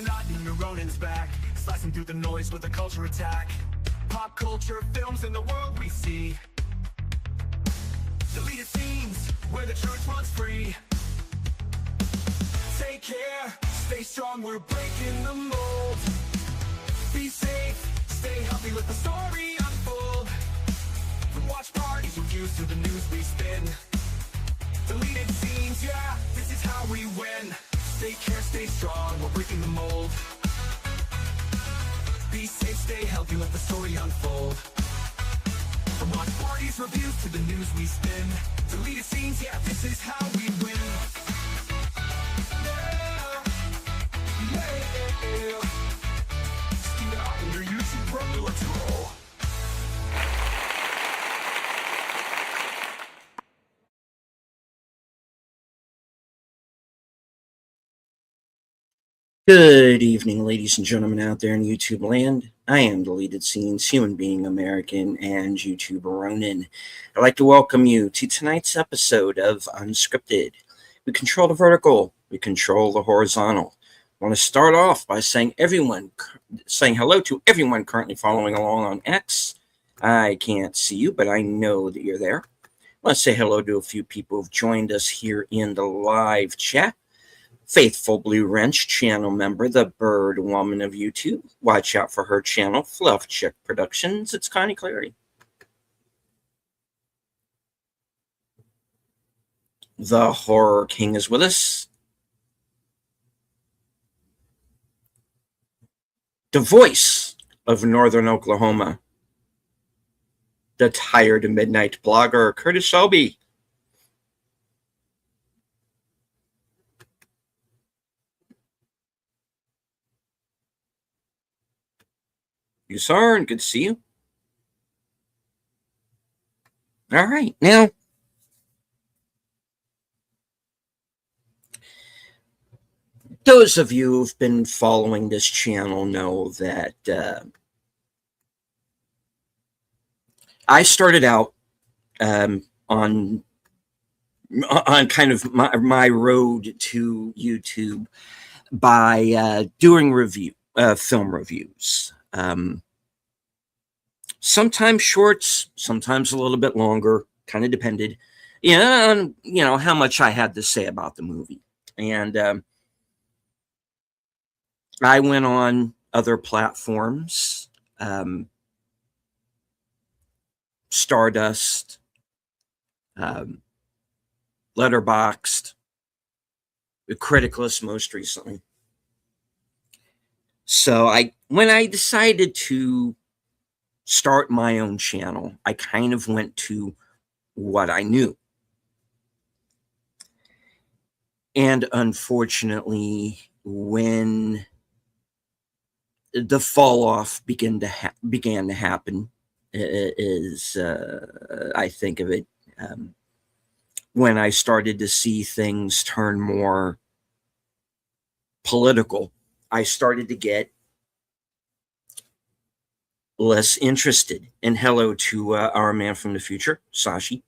Illuminati neuronins back, slicing through the noise with a culture attack. Pop culture films in the world we see. Deleted scenes where the truth runs free. Take care, stay strong, we're breaking the mold. Be safe, stay healthy, let the story unfold. From watch parties, reviews to the news we spin. Deleted scenes, yeah, this is how we win. Take care, stay strong, we're breaking the mold. Be safe, stay healthy, let the story unfold. From watch parties, reviews to the news we spin. Deleted scenes, yeah, this is how we win. Good evening, ladies and gentlemen out there in YouTube land. I am Deleted Scenes, human being American, and YouTuber Ronin. I'd like to welcome you to tonight's episode of Unscripted. We control the vertical, we control the horizontal. I want to start off by saying hello to everyone currently following along on X. I can't see you, but I know that you're there. I want to say hello to a few people who've joined us here in the live chat. Faithful Blue Wrench channel member, the Bird Woman of YouTube. Watch out for her channel, Fluff Chick Productions. It's Connie Clary. The Horror King is with us. The voice of Northern Oklahoma. The tired midnight blogger, Curtis Shelby. You sir, and good to see you. All right, now those of you who've been following this channel know that I started out on kind of my road to YouTube by doing film reviews. Sometimes shorts, sometimes a little bit longer, kind of depended, on how much I had to say about the movie. And I went on other platforms, Stardust, Letterboxd, Criticalist most recently. So when I decided to start my own channel, I kind of went to what I knew. And unfortunately, when the fall off began to happen, I think of it, when I started to see things turn more political, I started to get less interested. And hello to our man from the future, Sashi.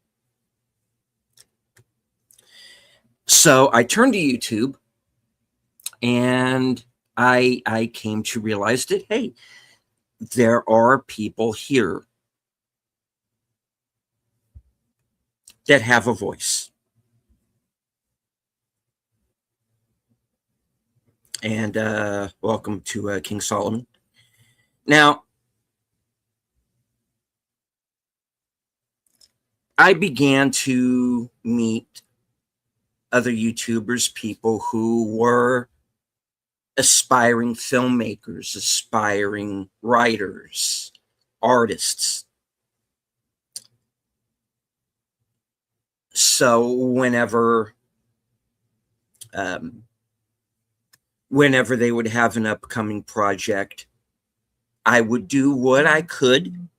So I turned to YouTube, and I came to realize that, hey, there are people here that have a voice. And welcome to King Solomon. Now, I began to meet other YouTubers, people who were aspiring filmmakers, aspiring writers, artists. So whenever they would have an upcoming project, I would do what I could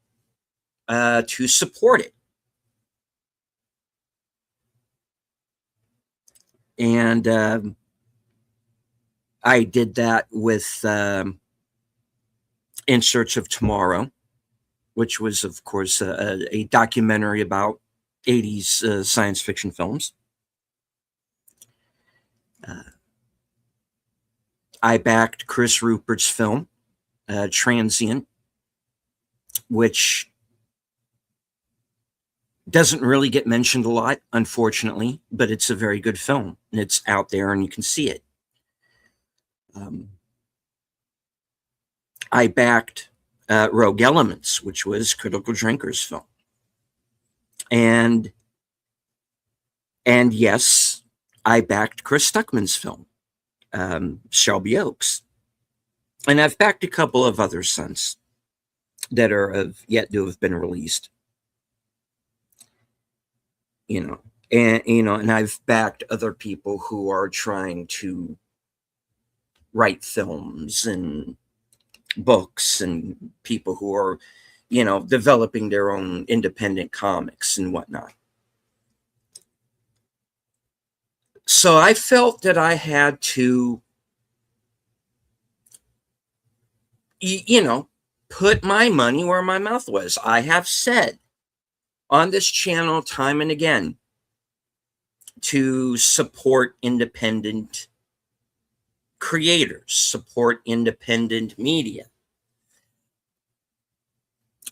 to support it. And I did that with In Search of Tomorrow, which was, of course, a documentary about 80s science fiction films. I backed Chris Rupert's film, Transient, which doesn't really get mentioned a lot, unfortunately, but it's a very good film, and it's out there and you can see it. I backed Rogue Elements, which was Critical Drinker's film. And yes, I backed Chris Stuckman's film, Shelby Oaks. And I've backed a couple of others since that are yet to have been released. And I've backed other people who are trying to write films and books, and people who are, developing their own independent comics and whatnot. So I felt that I had to, put my money where my mouth was. I have said on this channel time and again to support independent creators, support independent media,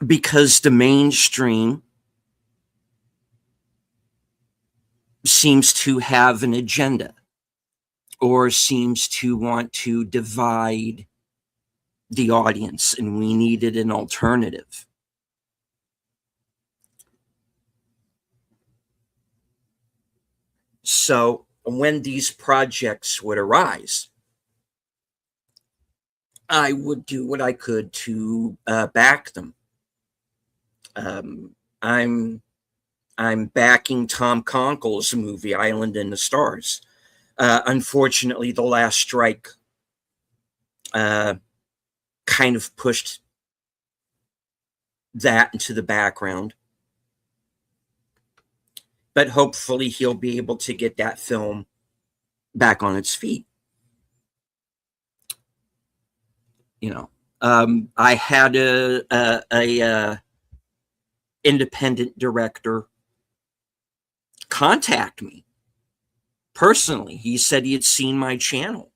because the mainstream seems to have an agenda or seems to want to divide the audience, and we needed an alternative. So when these projects would arise, I would do what I could to back them. I'm backing Tom Conkle's movie Island in the Stars. Unfortunately, the last strike kind of pushed that into the background. But hopefully he'll be able to get that film back on its feet. I had a independent director contact me personally. He said he had seen my channel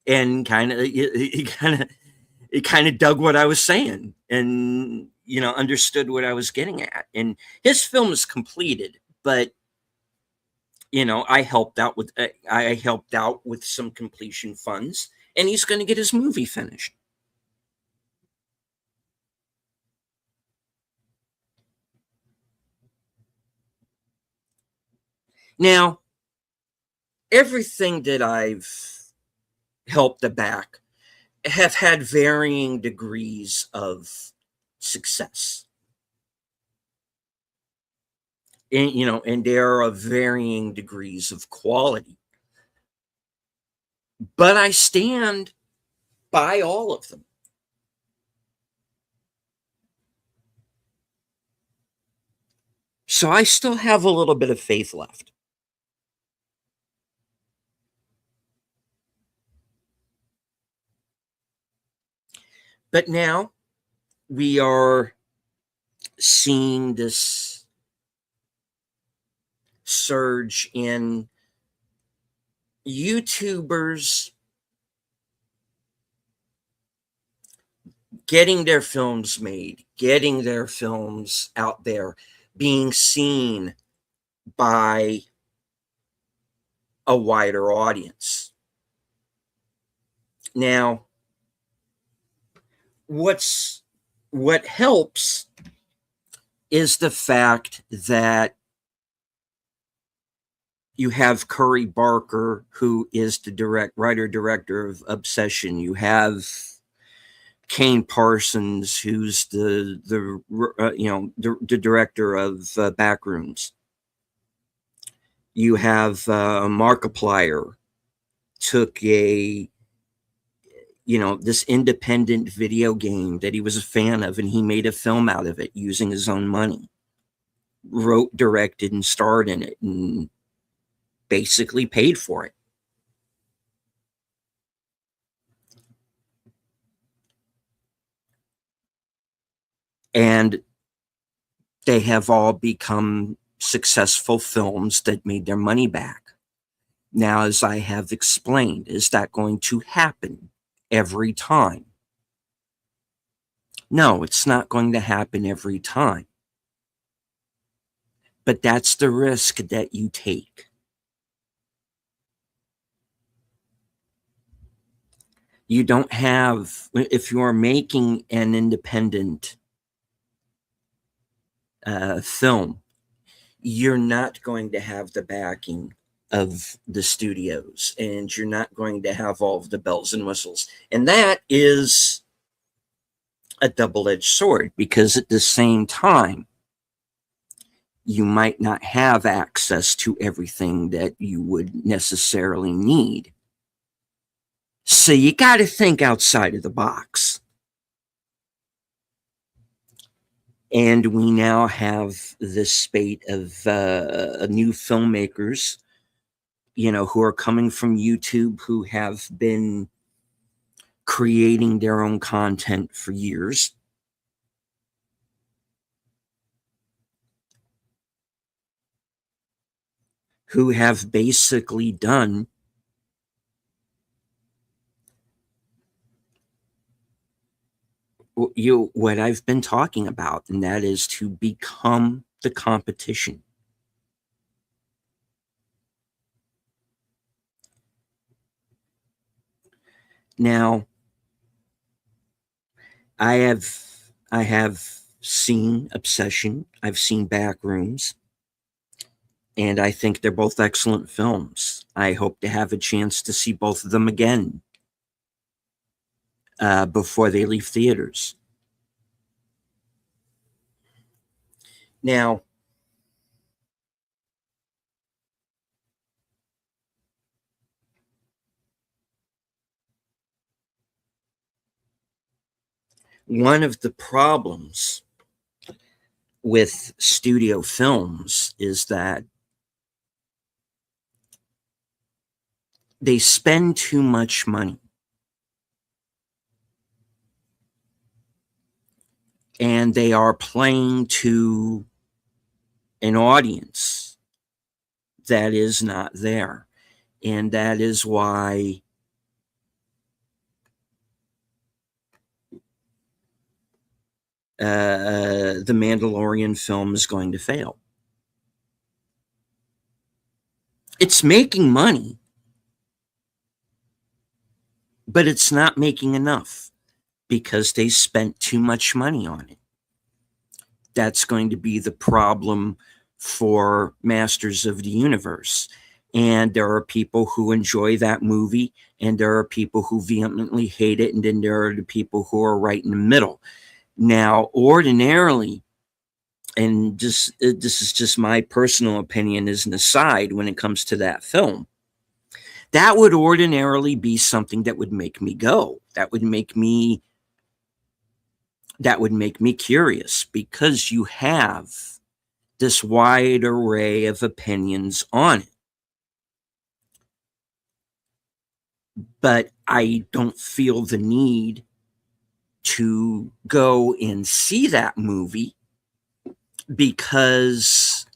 and he kind of dug what I was saying and understood what I was getting at. And his film is completed, but I helped out with some completion funds, and he's going to get his movie finished. Now, everything that I've helped to back have had varying degrees of success. And there are varying degrees of quality. But I stand by all of them. So I still have a little bit of faith left. But now we are seeing this surge in YouTubers getting their films made, getting their films out there, being seen by a wider audience. Now, what helps is the fact that you have Curry Barker, who is the writer-director of Obsession. You have Kane Parsons, who's the director of Backrooms. You have Markiplier, took this independent video game that he was a fan of, and he made a film out of it using his own money. Wrote, directed, and starred in it, and basically paid for it. And they have all become successful films that made their money back. Now, as I have explained, is that going to happen every time? No, it's not going to happen every time. But that's the risk that you take. You don't have, if you're making an independent film, you're not going to have the backing of the studios, and you're not going to have all of the bells and whistles. And that is a double-edged sword, because at the same time, you might not have access to everything that you would necessarily need. So you got to think outside of the box. And we now have this spate of new filmmakers, who are coming from YouTube, who have been creating their own content for years. Who have basically done what I've been talking about, and that is to become the competition. Now, I have seen Obsession, I've seen Backrooms, and I think they're both excellent films. I hope to have a chance to see both of them again before they leave theaters. Now, one of the problems with studio films is that they spend too much money. And they are playing to an audience that is not there. And that is why the Mandalorian film is going to fail. It's making money, but it's not making enough because they spent too much money on it. That's going to be the problem for Masters of the Universe. And there are people who enjoy that movie, and there are people who vehemently hate it, and then there are the people who are right in the middle. Now, ordinarily, and this is just my personal opinion as an aside when it comes to that film, that would ordinarily be something that would make me go. That would make me curious, because you have this wide array of opinions on it. But I don't feel the need to go and see that movie because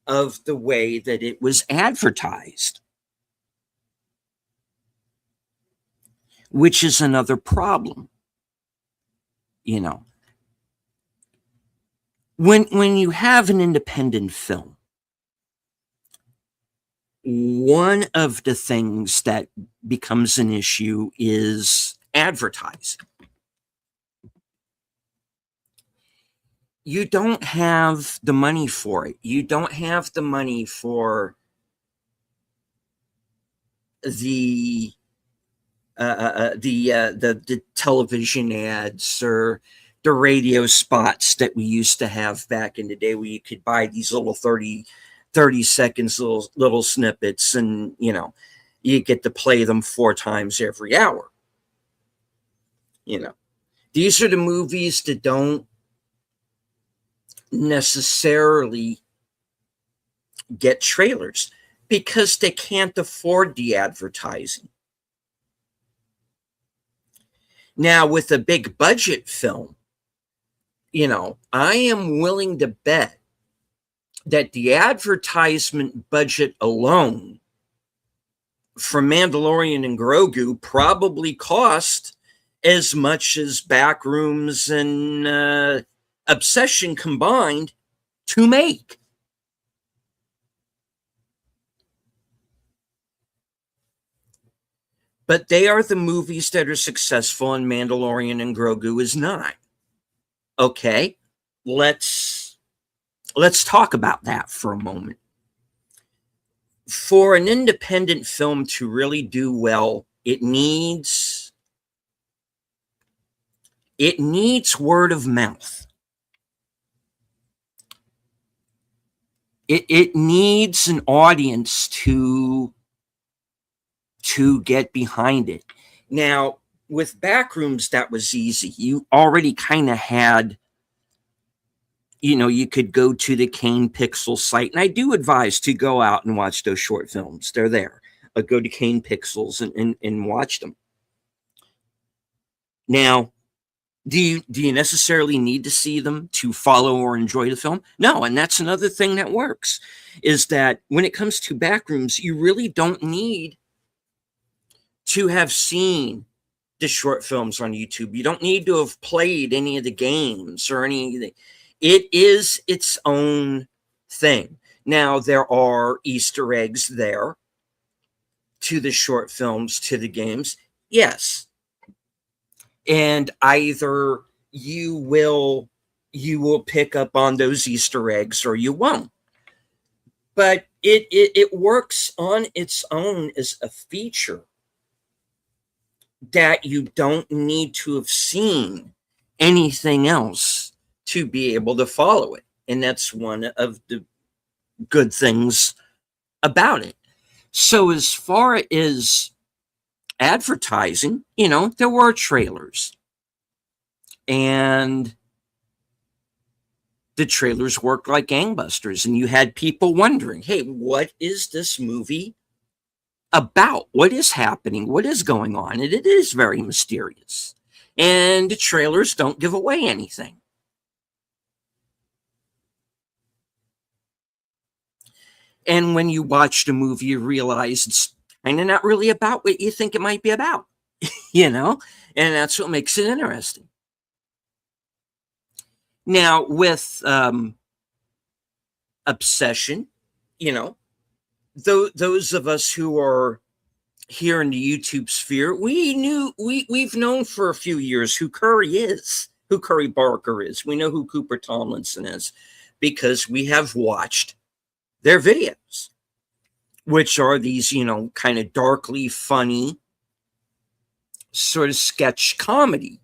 of the way that it was advertised, which is another problem. When you have an independent film, one of the things that becomes an issue is advertising. You don't have the money for it. You don't have the money for the television ads or the radio spots that we used to have back in the day, where you could buy these little 30 seconds, little snippets, and you get to play them 4 times every hour. These are the movies that don't necessarily get trailers because they can't afford the advertising. Now, with a big budget film, I am willing to bet that the advertisement budget alone from Mandalorian and Grogu probably cost as much as Backrooms and Obsession combined to make. But they are the movies that are successful, and Mandalorian and Grogu is not. Okay, let's talk about that for a moment. For an independent film to really do well, it needs word of mouth. It needs an audience to get behind it. Now, with Backrooms, that was easy. You already kind of had, you could go to the Kane Pixel site, and I do advise to go out and watch those short films. They're there. Go to Kane Pixels and watch them. Now, do you necessarily need to see them to follow or enjoy the film? No, and that's another thing that works, is that when it comes to Backrooms, you really don't need to have seen the short films on YouTube. You don't need to have played any of the games or anything. It is its own thing. Now, there are Easter eggs there to the short films, to the games. Yes. And either you will pick up on those Easter eggs or you won't. But it works on its own as a feature that you don't need to have seen anything else to be able to follow it. And that's one of the good things about it. So as far as advertising, there were trailers. And the trailers worked like gangbusters. And you had people wondering, hey, what is this movie about? What is happening? What is going on? And it is very mysterious. And the trailers don't give away anything. And when you watch the movie, you realize it's kind of not really about what you think it might be about, and that's what makes it interesting. Now, with Obsession, those of us who are here in the YouTube sphere, we've known for a few years who Curry Barker is. We know who Cooper Tomlinson is because we have watched their videos, which are these, kind of darkly funny sort of sketch comedy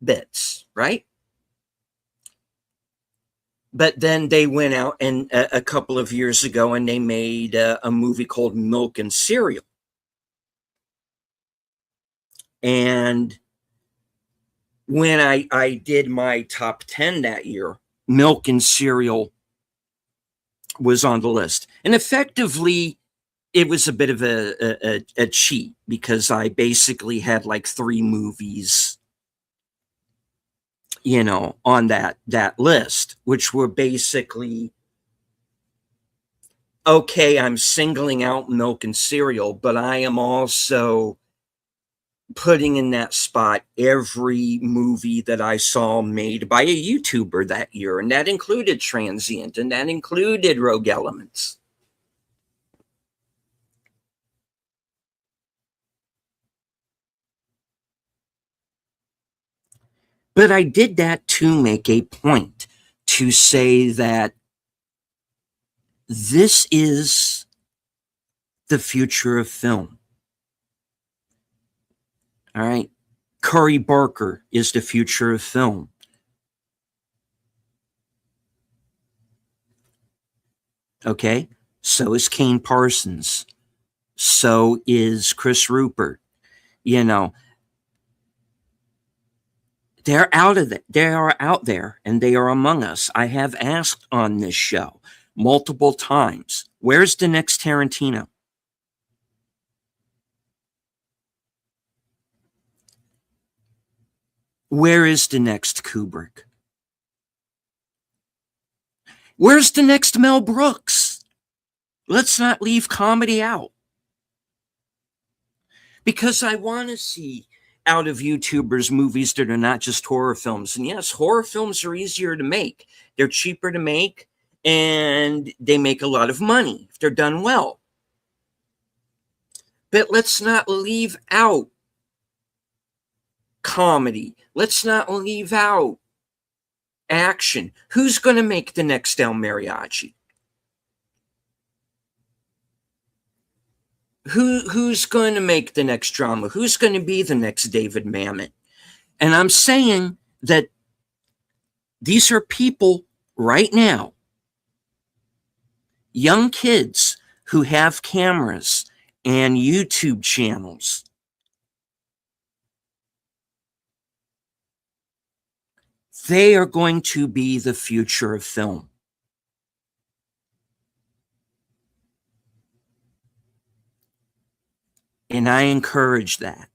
bits, right? But then they went out and a couple of years ago and they made a movie called Milk and Cereal. And when I did my top 10 that year, Milk and Cereal was on the list. And effectively, it was a bit of a cheat because I basically had like 3 movies, on that list, which were basically, okay, I'm singling out Milk and Cereal, but I am also putting in that spot every movie that I saw made by a YouTuber that year. And that included Transient, and that included Rogue Elements. But I did that to make a point, to say that this is the future of film. All right. Curry Barker is the future of film. Okay. So is Kane Parsons. So is Chris Rupert. They're out of it. They are out there and they are among us. I have asked on this show multiple times, where's the next Tarantino? Where is the next Kubrick? Where's the next Mel Brooks? Let's not leave comedy out. because I want to see out of YouTubers movies that are not just horror films. And yes, horror films are easier to make, they're cheaper to make, and they make a lot of money if they're done well. But let's not leave out comedy. Let's not leave out action. Who's going to make the next El Mariachi? Who's going to make the next drama? Who's going to be the next David Mamet? And I'm saying that these are people right now, young kids who have cameras and YouTube channels. They are going to be the future of film. And I encourage that.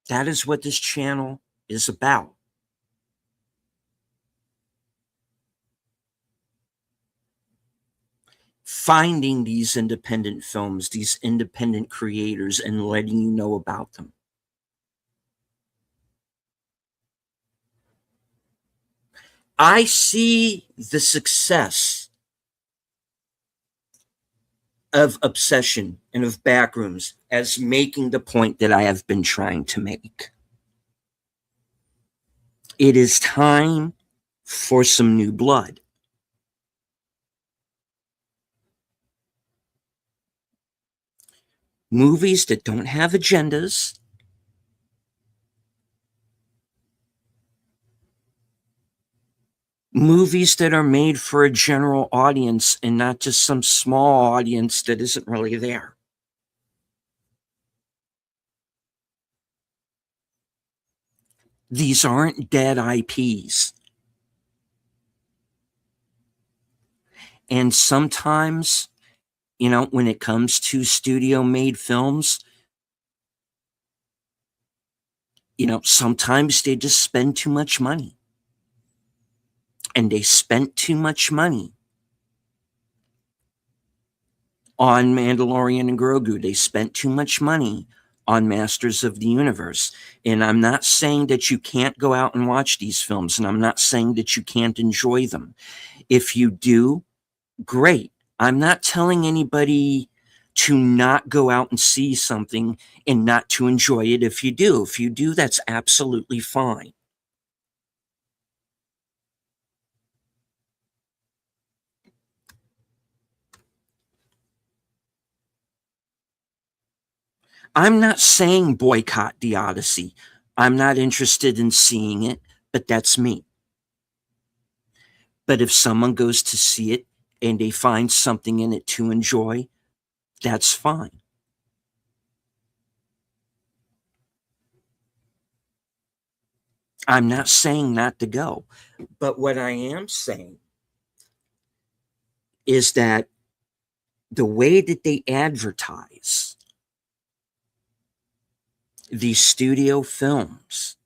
That is what this channel is about. Finding these independent films, these independent creators, and letting you know about them. I see the success of Obsession and of Backrooms as making the point that I have been trying to make. It is time for some new blood. Movies that don't have agendas, movies that are made for a general audience and not just some small audience that isn't really there. These aren't dead IPs. And sometimes, when it comes to studio-made films, sometimes they just spend too much money. And they spent too much money on Mandalorian and Grogu. They spent too much money on Masters of the Universe. And I'm not saying that you can't go out and watch these films, and I'm not saying that you can't enjoy them. If you do, great. I'm not telling anybody to not go out and see something and not to enjoy it if you do. If you do, that's absolutely fine. I'm not saying boycott the Odyssey. I'm not interested in seeing it, but that's me. But if someone goes to see it and they find something in it to enjoy, that's fine. I'm not saying not to go, but what I am saying is that the way that they advertise these studio films,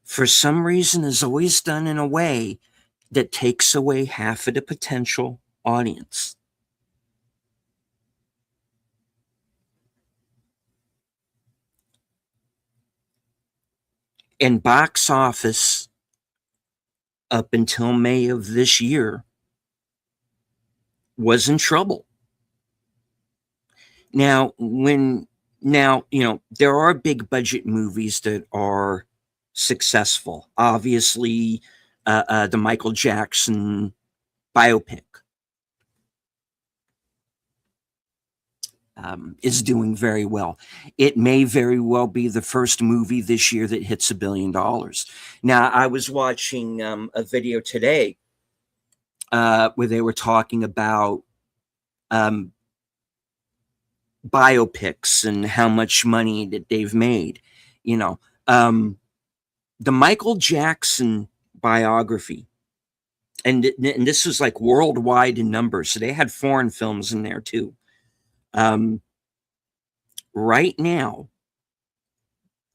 for some reason, is always done in a way that takes away half of the potential audience. And box office up until May of this year was in trouble. Now, there are big budget movies that are successful. Obviously, the Michael Jackson biopic is doing very well. It may very well be the first movie this year that hits $1 billion. Now, I was watching a video today where they were talking about biopics and how much money that they've made. The Michael Jackson biography, and this was like worldwide in numbers, so they had foreign films in there too. Right now,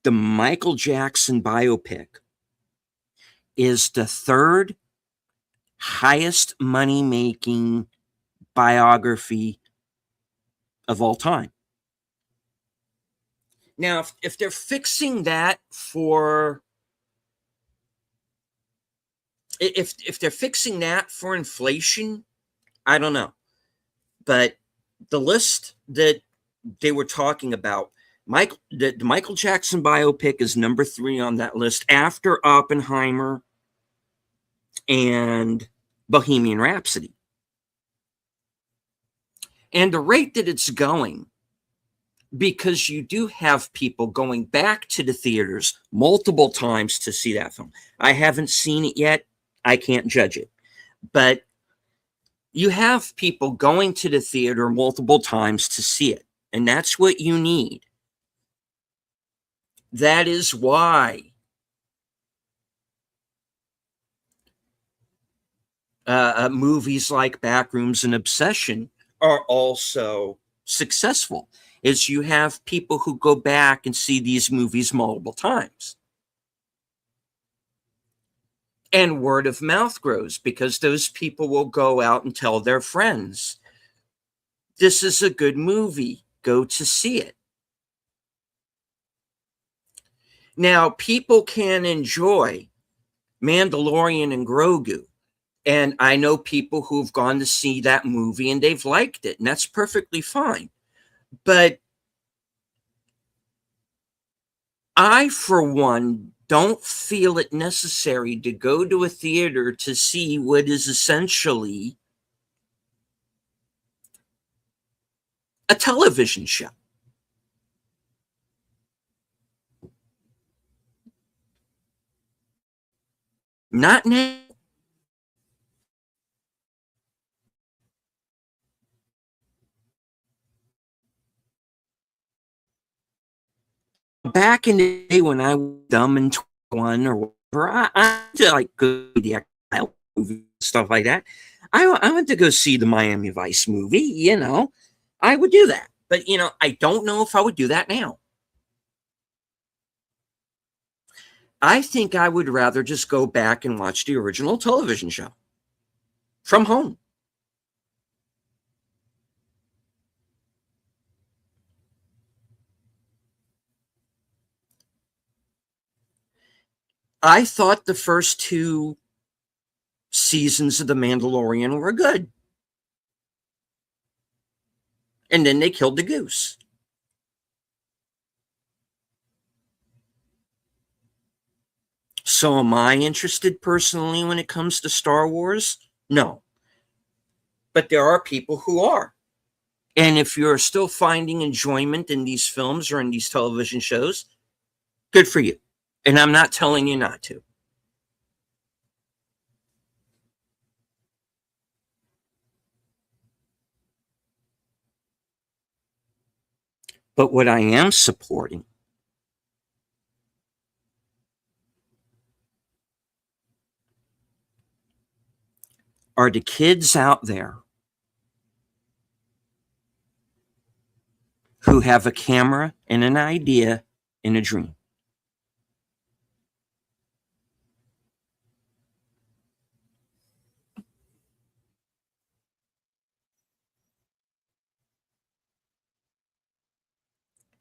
the Michael Jackson biopic is the third highest money making biography of all time. Now, if they're fixing that for if they're fixing that for inflation, I don't know. But the list that they were talking about, the Michael Jackson biopic is number 3 on that list after Oppenheimer and Bohemian Rhapsody. And the rate that it's going, because you do have people going back to the theaters multiple times to see that film. I haven't seen it yet. I can't judge it. But you have people going to the theater multiple times to see it. And that's what you need. That is why movies like Backrooms and Obsession are also successful, is you have people who go back and see these movies multiple times. And word of mouth grows because those people will go out and tell their friends, this is a good movie, go to see it. Now, people can enjoy Mandalorian and Grogu. And I know people who've gone to see that movie and they've liked it, and that's perfectly fine. But I, for one, don't feel it necessary to go to a theater to see what is essentially a television show. Not now. Back in the day when I was dumb and 21 or whatever, I did like go to the movie stuff like that. I went to go see the Miami Vice movie. I would do that, but I don't know if I would do that now. I think I would rather just go back and watch the original television show from home. I thought the first 2 seasons of The Mandalorian were good. And then they killed the goose. So am I interested personally when it comes to Star Wars? No. But there are people who are. And if you're still finding enjoyment in these films or in these television shows, good for you. And I'm not telling you not to. But what I am supporting are the kids out there who have a camera and an idea and a dream.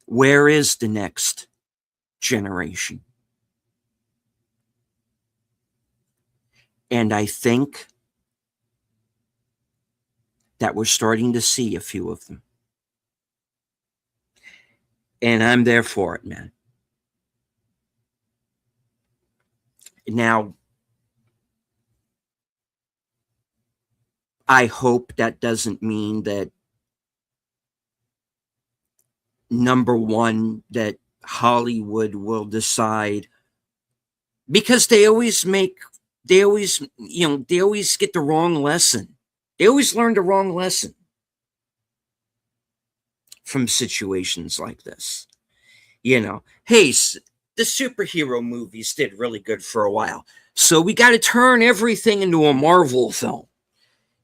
Where is the next generation? And I think that we're starting to see a few of them. And I'm there for it, man. Now, I hope that doesn't mean that, number one, that Hollywood will decide, because they always get the wrong lesson. They always learn the wrong lesson from situations like this. Hey, the superhero movies did really good for a while. So we got to turn everything into a Marvel film,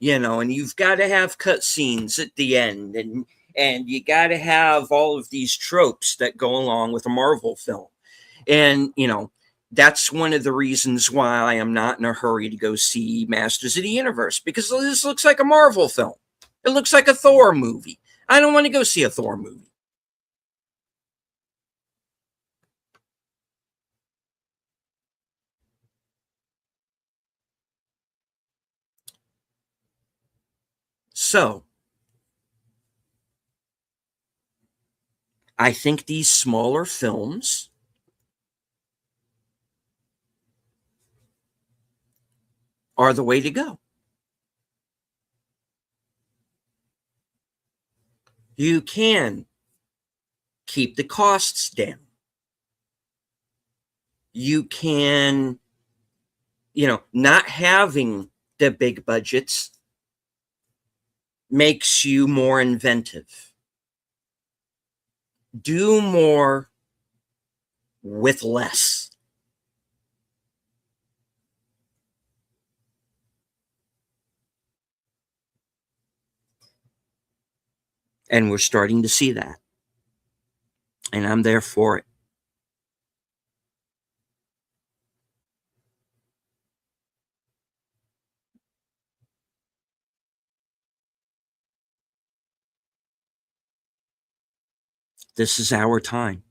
and you've got to have cutscenes at the end. and you got to have all of these tropes that go along with a Marvel film. And, that's one of the reasons why I am not in a hurry to go see Masters of the Universe, because this looks like a Marvel film. It looks like a Thor movie. I don't want to go see a Thor movie. So, I think these smaller films are the way to go. You can keep the costs down. You can, not having the big budgets makes you more inventive. Do more with less. And we're starting to see that. And I'm there for it. This is our time.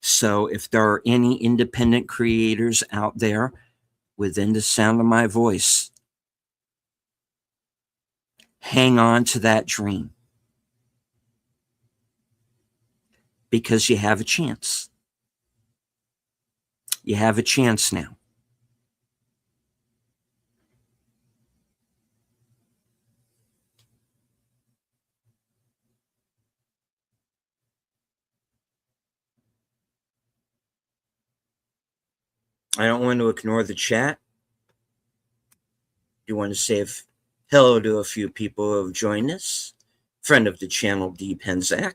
So if there are any independent creators out there within the sound of my voice, hang on to that dream, because you have a chance. You have a chance now. I don't want to ignore the chat. You want to say hello to a few people who have joined us. Friend of the channel, D. Penzak.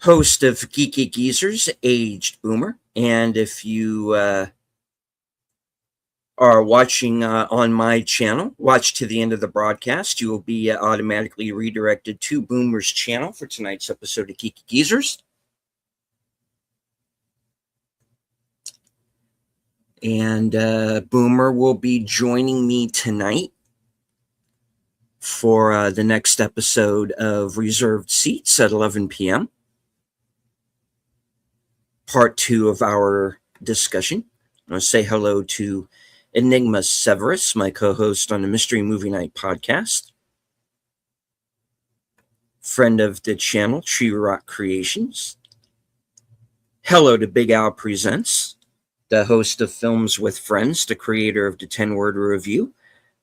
Host of Geeky Geezers, Aged Boomer. And if you are watching on my channel, watch to the end of the broadcast. You will be automatically redirected to Boomer's channel for tonight's episode of Geeky Geezers. And Boomer will be joining me tonight for the next episode of Reserved Seats at 11 p.m. Part 2 of our discussion. I want to say hello to Enigma Severus, my co-host on the Mystery Movie Night podcast. Friend of the channel, Tree Rock Creations. Hello to Big Al Presents, the host of Films with Friends, the creator of the 10-Word Review.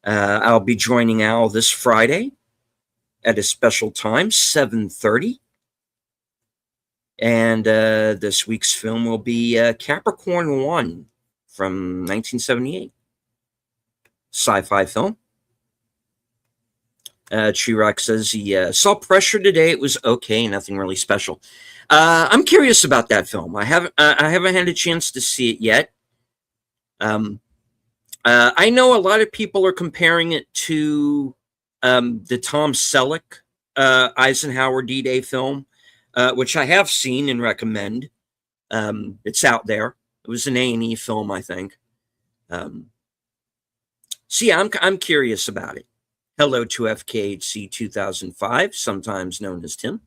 I'll be joining Al this Friday at a special time, 7:30. And this week's film will be Capricorn 1 from 1978. Sci-fi film. Chirag says he saw Pressure today. It was okay, nothing really special. I'm curious about that film. I haven't had a chance to see it yet. I know a lot of people are comparing it to the Tom Selleck Eisenhower D-Day film, which I have seen and recommend. It's out there. It was an A&E film, I think. So yeah, I'm curious about it. Hello to FKHC 2005, sometimes known as Tim.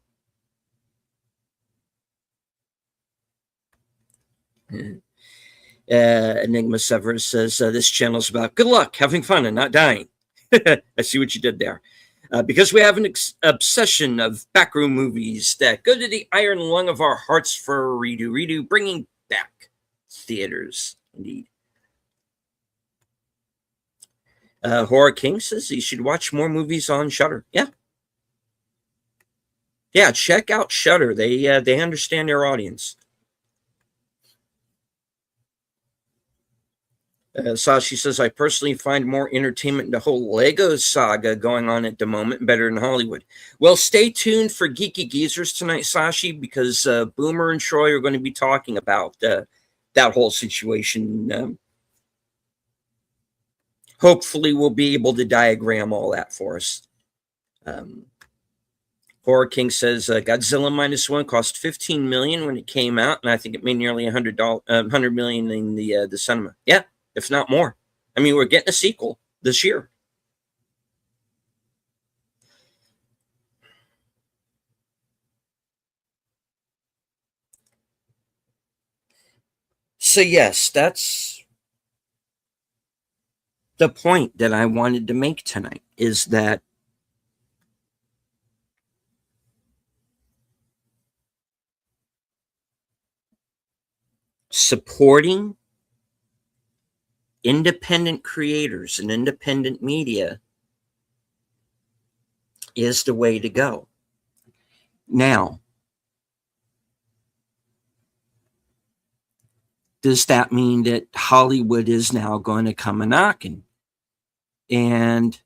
Enigma Severus says, this channel is about good luck, having fun, and not dying. I see what you did there. Because we have an obsession of backroom movies that go to the iron lung of our hearts for a redo, bringing back theaters, indeed. Horror King says you should watch more movies on Shudder. Yeah, check out Shudder. They understand their audience. Sashi says, I personally find more entertainment in the whole Lego saga going on at the moment better than Hollywood. Well, stay tuned for Geeky Geezers tonight, Sashi, because Boomer and Troy are going to be talking about that whole situation. hopefully we'll be able to diagram all that for us. Horror King says Godzilla -1 cost $15 million when it came out, and I think it made nearly $100 million in the cinema. Yeah, if not more. I mean, we're getting a sequel this year. So yes, that's the point that I wanted to make tonight, is that supporting independent creators and independent media is the way to go. Now, does that mean that Hollywood is now going to come a-knocking? And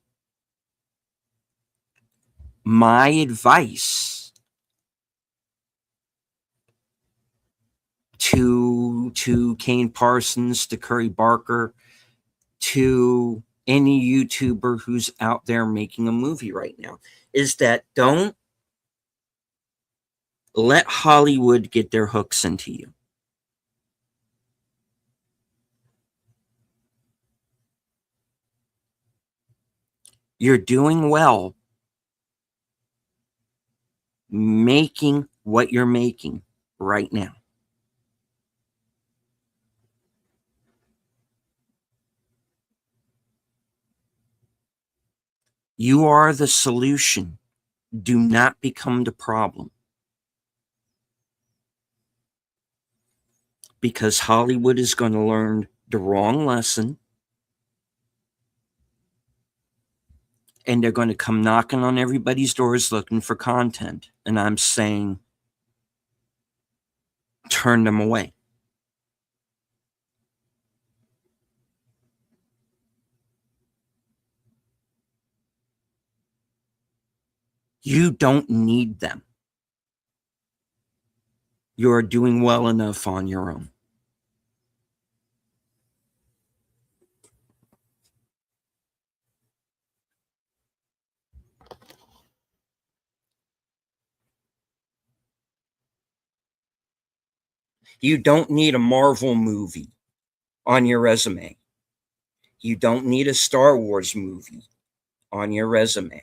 my advice to Kane Parsons, to Curry Barker, to any YouTuber who's out there making a movie right now, is that don't let Hollywood get their hooks into you. You're doing well making what you're making right now. You are the solution. Do not become the problem. Because Hollywood is going to learn the wrong lesson, and they're going to come knocking on everybody's doors looking for content. And I'm saying, turn them away. You don't need them. You're doing well enough on your own. You don't need a Marvel movie on your resume. You don't need a Star Wars movie on your resume.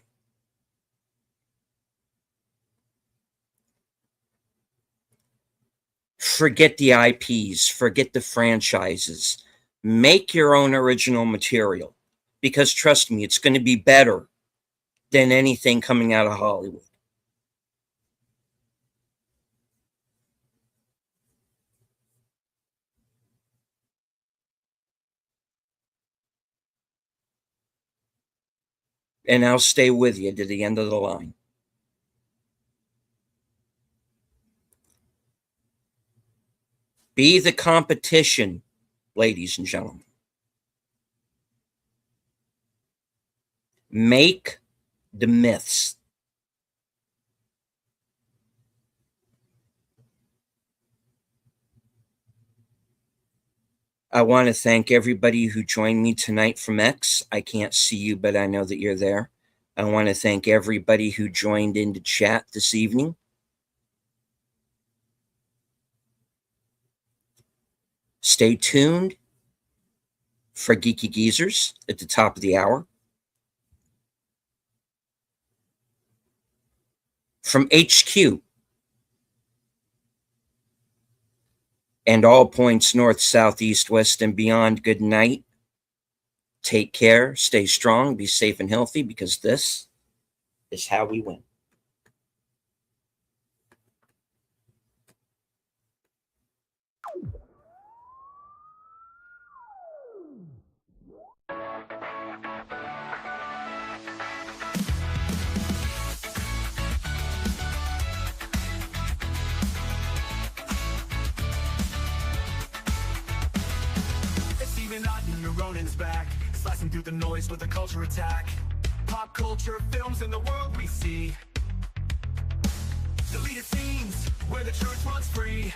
Forget the IPs, forget the franchises. Make your own original material, because trust me, it's going to be better than anything coming out of Hollywood. And I'll stay with you to the end of the line. Be the competition, ladies and gentlemen. Make the myths. I want to thank everybody who joined me tonight from X. I can't see you, but I know that you're there. I want to thank everybody who joined into chat this evening. Stay tuned for Geeky Geezers at the top of the hour. From HQ and all points north, south, east, west, and beyond, good night. Take care, stay strong, be safe and healthy, because this is how we win. Ronin's back, slicing through the noise with a culture attack. Pop culture, films, and the world we see. Deleted scenes, where the truth runs free.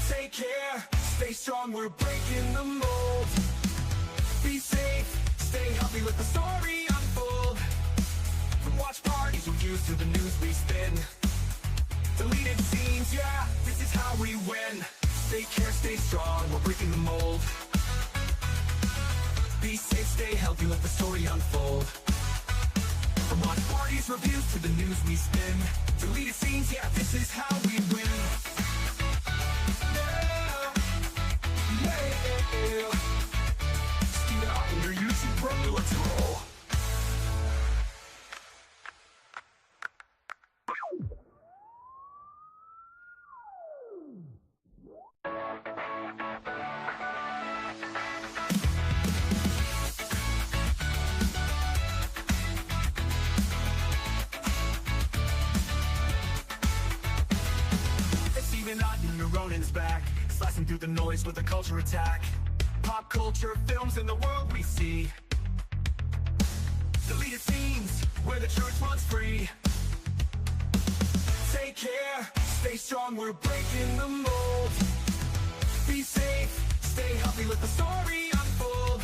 Take care, stay strong, we're breaking the mold. Be safe, stay healthy, let the story unfold. From watch parties reviews to the news we spin. Deleted scenes, yeah, this is how we win. Take care, stay strong, we're breaking the mold. Be safe, stay healthy, let the story unfold. From watch parties reviews to the news we spin. Deleted scenes, yeah, this is how we win. Let's roll. It's even odd when Ronin's back, slicing through the noise with a culture attack. Pop culture, films, and the world we see. Deleted scenes, where the truth runs free. Take care, stay strong, we're breaking the mold. Be safe, stay healthy, let the story unfold.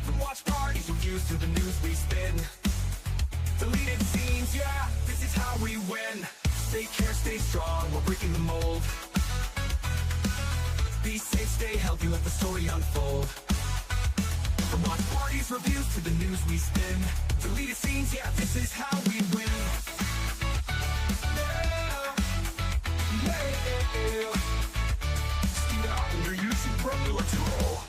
From watch parties, reviews to the news we spin. Deleted scenes, yeah, this is how we win. Take care, stay strong, we're breaking the mold. Be safe, stay healthy, let the story unfold. From watch parties, reviews to the news we spin. Deleted scenes, yeah, this is how we win. Under YouTube, bro, let's roll.